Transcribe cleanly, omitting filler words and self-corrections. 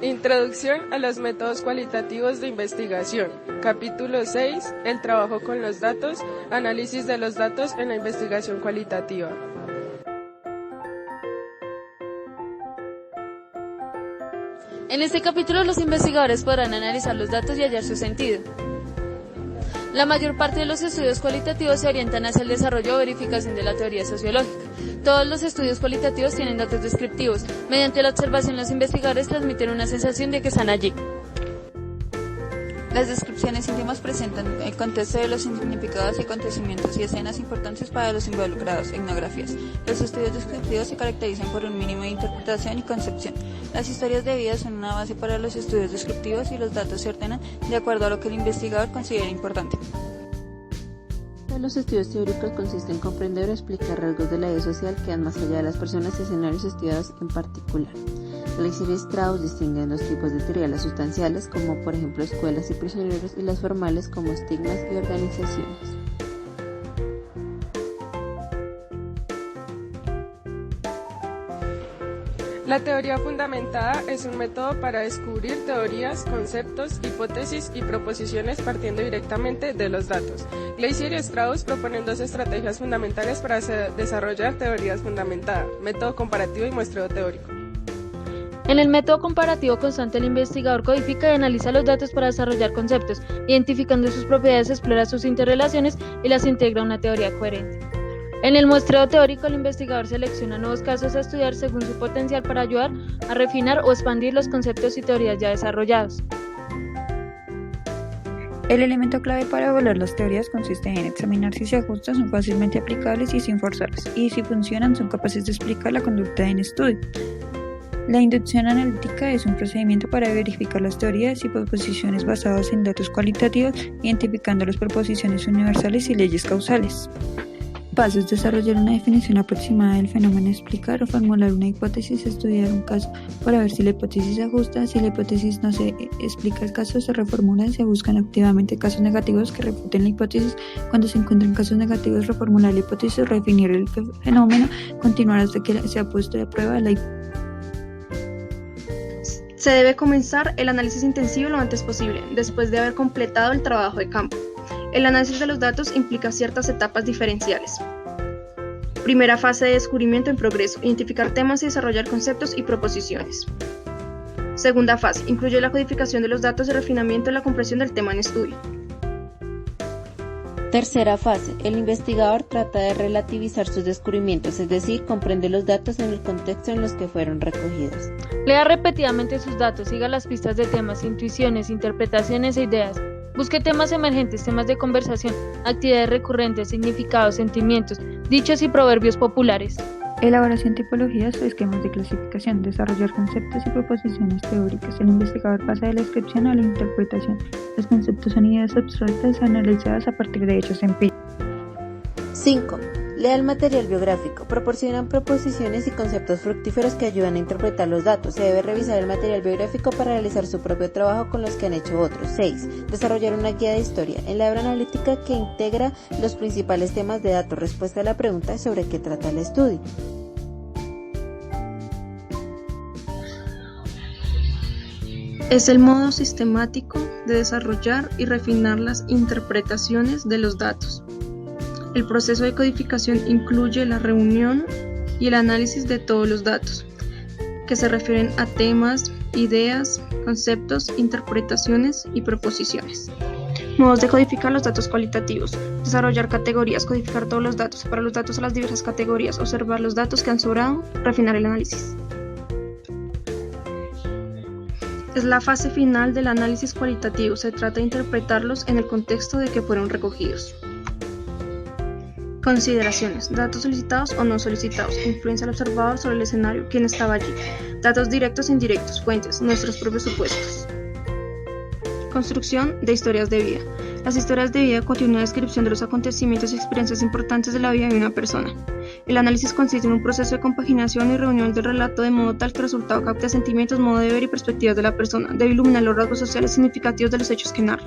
Introducción a los métodos cualitativos de investigación. Capítulo 6. El trabajo con los datos. Análisis de los datos en la investigación cualitativa. En este capítulo los investigadores podrán analizar los datos y hallar su sentido. La mayor parte de los estudios cualitativos se orientan hacia el desarrollo o verificación de la teoría sociológica. Todos los estudios cualitativos tienen datos descriptivos. Mediante la observación, los investigadores transmiten una sensación de que están allí. Las descripciones íntimas presentan el contexto de los significados y acontecimientos y escenas importantes para los involucrados, etnografías. Los estudios descriptivos se caracterizan por un mínimo de interpretación y concepción. Las historias de vida son una base para los estudios descriptivos y los datos se ordenan de acuerdo a lo que el investigador considera importante. Los estudios teóricos consisten en comprender o explicar rasgos de la vida social que van más allá de las personas y escenarios estudiados en particular. Gleiser y Strauss distinguen dos tipos de teoría, las sustanciales, como por ejemplo escuelas y prisioneros, y las formales, como estigmas y organizaciones. La teoría fundamentada es un método para descubrir teorías, conceptos, hipótesis y proposiciones partiendo directamente de los datos. Gleiser y Strauss proponen dos estrategias fundamentales para desarrollar teorías fundamentadas: método comparativo y muestreo teórico. En el método comparativo constante, el investigador codifica y analiza los datos para desarrollar conceptos, identificando sus propiedades, explora sus interrelaciones y las integra a una teoría coherente. En el muestreo teórico, el investigador selecciona nuevos casos a estudiar según su potencial para ayudar a refinar o expandir los conceptos y teorías ya desarrollados. El elemento clave para evaluar las teorías consiste en examinar si se ajustan, son fácilmente aplicables y sin forzarlas, y si funcionan, son capaces de explicar la conducta en estudio. La inducción analítica es un procedimiento para verificar las teorías y proposiciones basadas en datos cualitativos, identificando las proposiciones universales y leyes causales. Pasos: desarrollar una definición aproximada del fenómeno, explicar o formular una hipótesis, estudiar un caso para ver si la hipótesis se ajusta. Si la hipótesis no se explica el caso, se reformula y se buscan activamente casos negativos que refuten la hipótesis. Cuando se encuentran casos negativos, reformular la hipótesis, redefinir el fenómeno, continuar hasta que se ha puesto a prueba la hipótesis. Se debe comenzar el análisis intensivo lo antes posible, después de haber completado el trabajo de campo. El análisis de los datos implica ciertas etapas diferenciales. Primera fase de descubrimiento en progreso: identificar temas y desarrollar conceptos y proposiciones. Segunda fase: incluye la codificación de los datos y refinamiento de la comprensión del tema en estudio. Tercera fase: el investigador trata de relativizar sus descubrimientos, es decir, comprende los datos en el contexto en los que fueron recogidos. Lea repetidamente sus datos, siga las pistas de temas, intuiciones, interpretaciones e ideas. Busque temas emergentes, temas de conversación, actividades recurrentes, significados, sentimientos, dichos y proverbios populares. Elaboración, tipologías o esquemas de clasificación, desarrollar conceptos y proposiciones teóricas. El investigador pasa de la descripción a la interpretación. Los conceptos son ideas abstractas analizadas a partir de hechos empíricos. 5. Lea el material biográfico. Proporcionan proposiciones y conceptos fructíferos que ayudan a interpretar los datos. Se debe revisar el material biográfico para realizar su propio trabajo con los que han hecho otros. 6. Desarrollar una guía de historia. En la obra analítica que integra los principales temas de datos. Respuesta a la pregunta sobre qué trata el estudio. Es el modo sistemático de desarrollar y refinar las interpretaciones de los datos. El proceso de codificación incluye la reunión y el análisis de todos los datos, que se refieren a temas, ideas, conceptos, interpretaciones y proposiciones. Modos de codificar los datos cualitativos: desarrollar categorías, codificar todos los datos, separar los datos a las diversas categorías, observar los datos que han sobrado, refinar el análisis. Es la fase final del análisis cualitativo, se trata de interpretarlos en el contexto de que fueron recogidos. Consideraciones: datos solicitados o no solicitados, influencia del observador sobre el escenario, quién estaba allí, datos directos e indirectos, fuentes, nuestros propios supuestos. Construcción de historias de vida. Las historias de vida contienen una descripción de los acontecimientos y experiencias importantes de la vida de una persona. El análisis consiste en un proceso de compaginación y reunión del relato de modo tal que el resultado capte sentimientos, modo de ver y perspectivas de la persona, debe iluminar los rasgos sociales significativos de los hechos que narra.